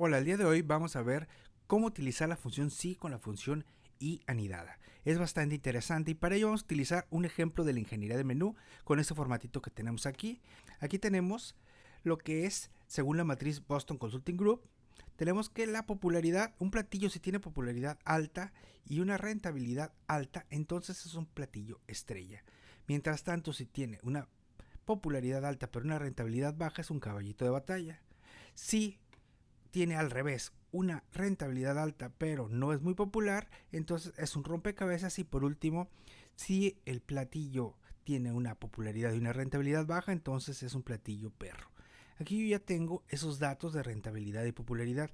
Hola, el día de hoy vamos a ver cómo utilizar la función si con la función y anidada. Es bastante interesante y para ello vamos a utilizar un ejemplo de la ingeniería de menú con este formatito que tenemos aquí. Aquí tenemos lo que es, según la matriz Boston Consulting Group, tenemos que la popularidad, un platillo si tiene popularidad alta y una rentabilidad alta, entonces es un platillo estrella. Mientras tanto, si tiene una popularidad alta pero una rentabilidad baja, es un caballito de batalla. Si tiene al revés una rentabilidad alta pero no es muy popular, entonces es un rompecabezas. Y por último, si el platillo tiene una popularidad y una rentabilidad baja, entonces es un platillo perro. Aquí yo ya tengo esos datos de rentabilidad y popularidad.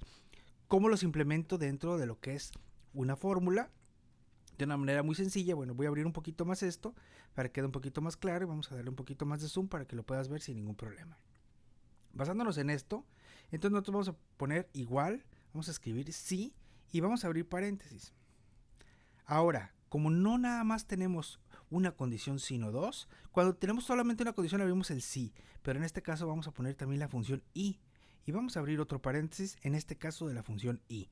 ¿Cómo los implemento dentro de lo que es una fórmula? De una manera muy sencilla. Bueno, voy a abrir un poquito más esto para que quede un poquito más claro y vamos a darle un poquito más de zoom para que lo puedas ver sin ningún problema. Basándonos en esto, entonces nosotros vamos a poner igual, vamos a escribir sí y vamos a abrir paréntesis. Ahora, como no nada más tenemos una condición sino dos, cuando tenemos solamente una condición abrimos el sí, pero en este caso vamos a poner también la función y vamos a abrir otro paréntesis, en este caso de la función y.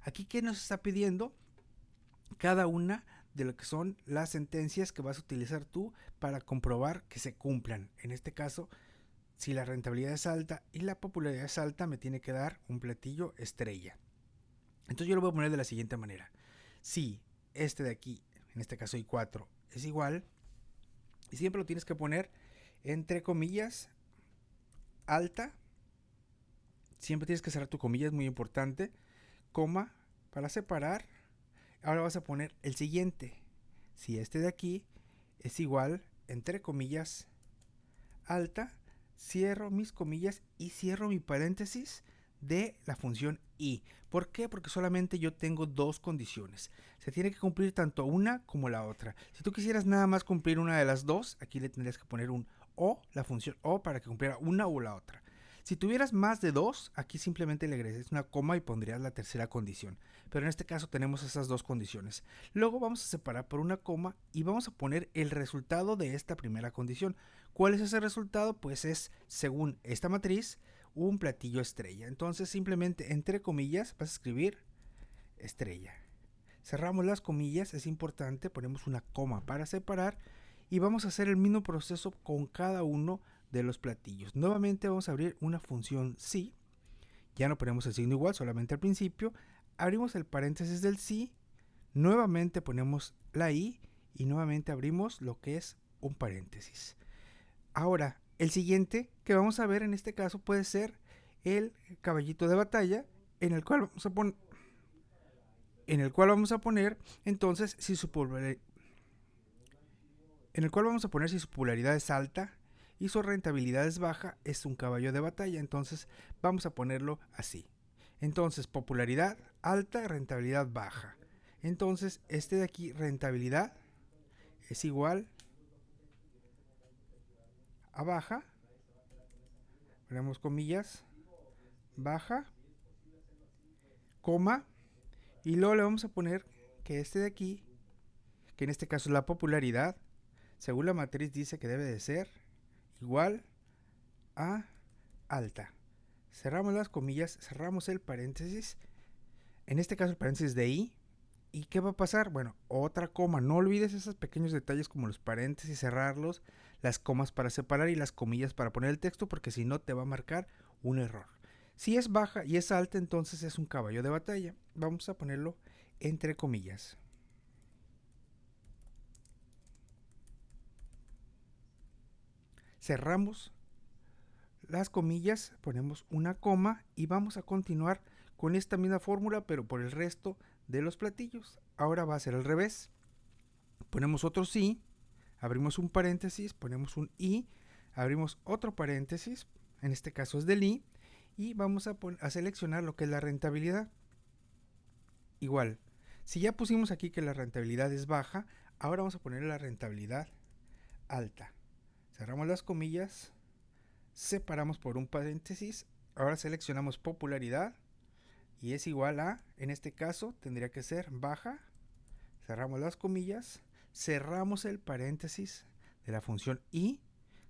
Aquí, ¿qué nos está pidiendo? Cada una de lo que son las sentencias que vas a utilizar tú para comprobar que se cumplan. En este caso, si la rentabilidad es alta y la popularidad es alta, me tiene que dar un platillo estrella. Entonces yo lo voy a poner de la siguiente manera. Si este de aquí, en este caso I4, es igual, y siempre lo tienes que poner entre comillas, alta, siempre tienes que cerrar tu comilla, es muy importante, coma, para separar. Ahora vas a poner el siguiente. Si este de aquí es igual, entre comillas, alta, cierro mis comillas y cierro mi paréntesis de la función y. ¿Por qué? Porque solamente yo tengo dos condiciones. Se tiene que cumplir tanto una como la otra. Si tú quisieras nada más cumplir una de las dos, aquí le tendrías que poner un o, la función o, para que cumpliera una o la otra. Si tuvieras más de dos, aquí simplemente le agregas una coma y pondrías la tercera condición. Pero en este caso tenemos esas dos condiciones. Luego vamos a separar por una coma y vamos a poner el resultado de esta primera condición. ¿Cuál es ese resultado? Pues es, según esta matriz, un platillo estrella. Entonces simplemente entre comillas vas a escribir estrella. Cerramos las comillas, es importante, ponemos una coma para separar y vamos a hacer el mismo proceso con cada uno de los platillos. Nuevamente vamos a abrir una función sí, ya no ponemos el signo igual, solamente al principio, abrimos el paréntesis del sí, nuevamente ponemos la i y nuevamente abrimos lo que es un paréntesis. Ahora, el siguiente que vamos a ver en este caso puede ser el caballito de batalla, en el cual vamos a poner, entonces si su popularidad, en el cual vamos a poner si su popularidad es alta y su rentabilidad es baja, es un caballo de batalla. Entonces vamos a ponerlo así. Entonces, popularidad alta, rentabilidad baja. Entonces, este de aquí, rentabilidad, es igual a baja, ponemos comillas, baja, coma, y luego le vamos a poner que este de aquí, que en este caso es la popularidad, según la matriz dice que debe de ser igual a alta. Cerramos las comillas, cerramos el paréntesis, en este caso el paréntesis de i. ¿Y qué va a pasar? Bueno, otra coma. No olvides esos pequeños detalles como los paréntesis, cerrarlos, las comas para separar y las comillas para poner el texto, porque si no te va a marcar un error. Si es baja y es alta, entonces es un caballo de batalla. Vamos a ponerlo entre comillas. Cerramos las comillas, ponemos una coma y vamos a continuar con esta misma fórmula, pero por el resto de los platillos. Ahora va a ser al revés. Ponemos otro sí, abrimos un paréntesis, ponemos un i, abrimos otro paréntesis, en este caso es del i, y vamos a seleccionar lo que es la rentabilidad. Igual, si ya pusimos aquí que la rentabilidad es baja, ahora vamos a poner la rentabilidad alta. Cerramos las comillas, separamos por un paréntesis, ahora seleccionamos popularidad y es igual a, en este caso tendría que ser baja, cerramos las comillas, cerramos el paréntesis de la función i,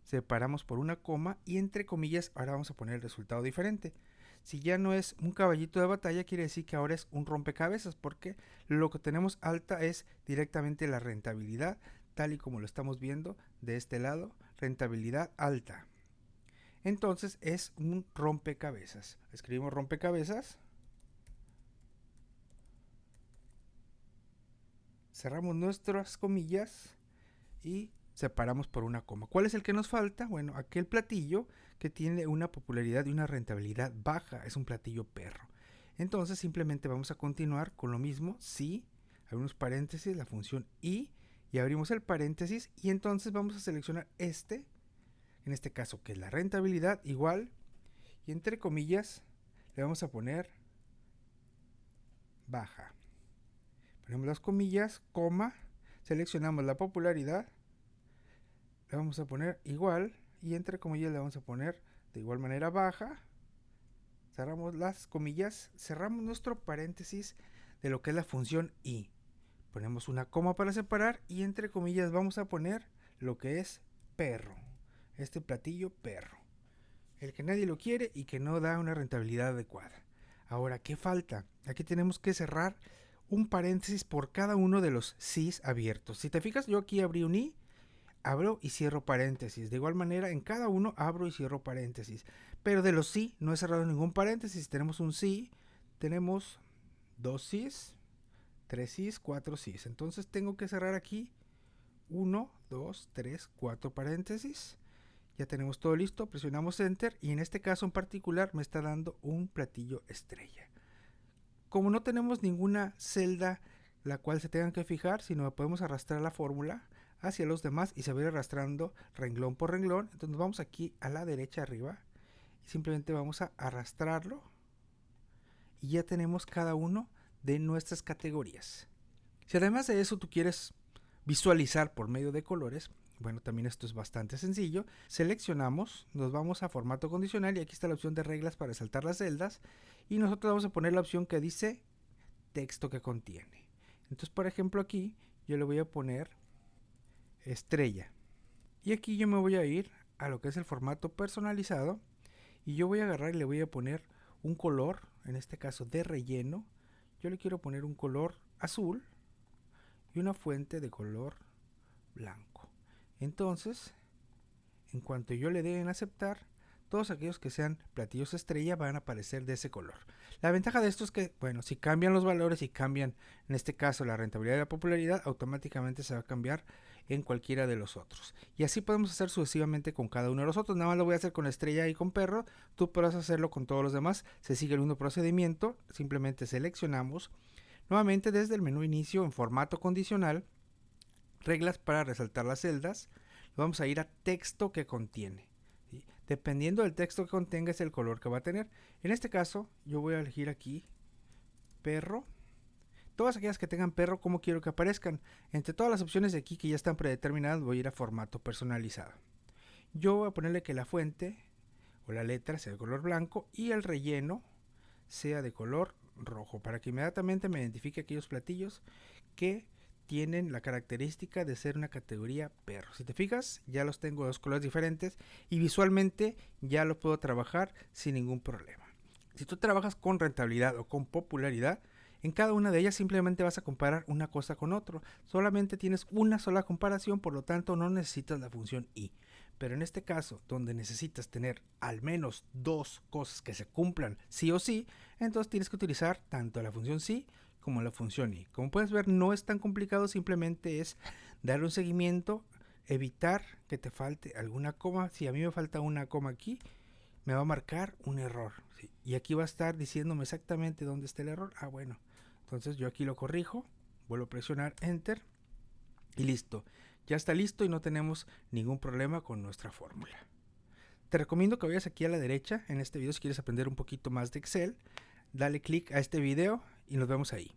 separamos por una coma y entre comillas ahora vamos a poner el resultado diferente. Si ya no es un caballito de batalla, quiere decir que ahora es un rompecabezas, porque lo que tenemos alta es directamente la rentabilidad, tal y como lo estamos viendo de este lado, rentabilidad alta. Entonces es un rompecabezas. Escribimos rompecabezas. Cerramos nuestras comillas y separamos por una coma. ¿Cuál es el que nos falta? Bueno, aquel platillo que tiene una popularidad y una rentabilidad baja, es un platillo perro. Entonces simplemente vamos a continuar con lo mismo, si abrimos paréntesis, la función y abrimos el paréntesis, y entonces vamos a seleccionar en este caso que es la rentabilidad igual, y entre comillas le vamos a poner baja. Ponemos las comillas, coma, seleccionamos la popularidad, le vamos a poner igual, y entre comillas le vamos a poner de igual manera baja. Cerramos las comillas, cerramos nuestro paréntesis de lo que es la función y. Ponemos una coma para separar, y entre comillas vamos a poner lo que es perro. Este platillo perro. El que nadie lo quiere y que no da una rentabilidad adecuada. Ahora, ¿qué falta? Aquí tenemos que cerrar un paréntesis por cada uno de los sís abiertos. Si te fijas, yo aquí abrí un i, abro y cierro paréntesis. De igual manera, en cada uno abro y cierro paréntesis. Pero de los sí no he cerrado ningún paréntesis. Tenemos un sí, tenemos 2 sís, 3 sís, 4 sís. Entonces tengo que cerrar aquí 1, 2, 3, 4 paréntesis. Ya tenemos todo listo, presionamos Enter, y en este caso en particular me está dando un platillo estrella. Como no tenemos ninguna celda la cual se tengan que fijar, sino podemos arrastrar la fórmula hacia los demás y se va a ir arrastrando renglón por renglón. Entonces vamos aquí a la derecha arriba y simplemente vamos a arrastrarlo, y ya tenemos cada uno de nuestras categorías. Si además de eso tú quieres visualizar por medio de colores, bueno, también esto es bastante sencillo. Seleccionamos, nos vamos a formato condicional, y aquí está la opción de reglas para resaltar las celdas, y nosotros vamos a poner la opción que dice texto que contiene. Entonces, por ejemplo, aquí yo le voy a poner estrella, y aquí yo me voy a ir a lo que es el formato personalizado, y yo voy a agarrar y le voy a poner un color, en este caso de relleno. Yo le quiero poner un color azul y una fuente de color blanco. Entonces, en cuanto yo le dé en aceptar, todos aquellos que sean platillos estrella van a aparecer de ese color. La ventaja de esto es que, bueno, si cambian los valores y cambian, en este caso, la rentabilidad y la popularidad, automáticamente se va a cambiar en cualquiera de los otros. Y así podemos hacer sucesivamente con cada uno de los otros. Nada más lo voy a hacer con estrella y con perro. Tú podrás hacerlo con todos los demás. Se sigue el mismo procedimiento. Simplemente seleccionamos nuevamente desde el menú inicio en formato condicional, reglas para resaltar las celdas. Vamos a ir a texto que contiene, ¿sí? Dependiendo del texto que contenga es el color que va a tener. En este caso yo voy a elegir aquí perro. Todas aquellas que tengan perro, ¿cómo quiero que aparezcan? Entre todas las opciones de aquí que ya están predeterminadas, voy a ir a formato personalizado. Yo voy a ponerle que la fuente o la letra sea de color blanco y el relleno sea de color rojo, para que inmediatamente me identifique aquellos platillos que tienen la característica de ser una categoría perro. Si te fijas, ya los tengo de dos colores diferentes y visualmente ya lo puedo trabajar sin ningún problema. Si tú trabajas con rentabilidad o con popularidad, en cada una de ellas simplemente vas a comparar una cosa con otro. Solamente tienes una sola comparación, por lo tanto no necesitas la función y. Pero en este caso, donde necesitas tener al menos dos cosas que se cumplan sí o sí, entonces tienes que utilizar tanto la función sí como la función y. Como puedes ver, no es tan complicado, simplemente es darle un seguimiento, evitar que te falte alguna coma. Si a mí me falta una coma aquí, me va a marcar un error, ¿sí? Y aquí va a estar diciéndome exactamente dónde está el error. Bueno, entonces yo aquí lo corrijo, vuelvo a presionar Enter y listo. Ya está listo y no tenemos ningún problema con nuestra fórmula. Te recomiendo que vayas aquí a la derecha en este video si quieres aprender un poquito más de Excel. Dale click a este video y nos vemos ahí.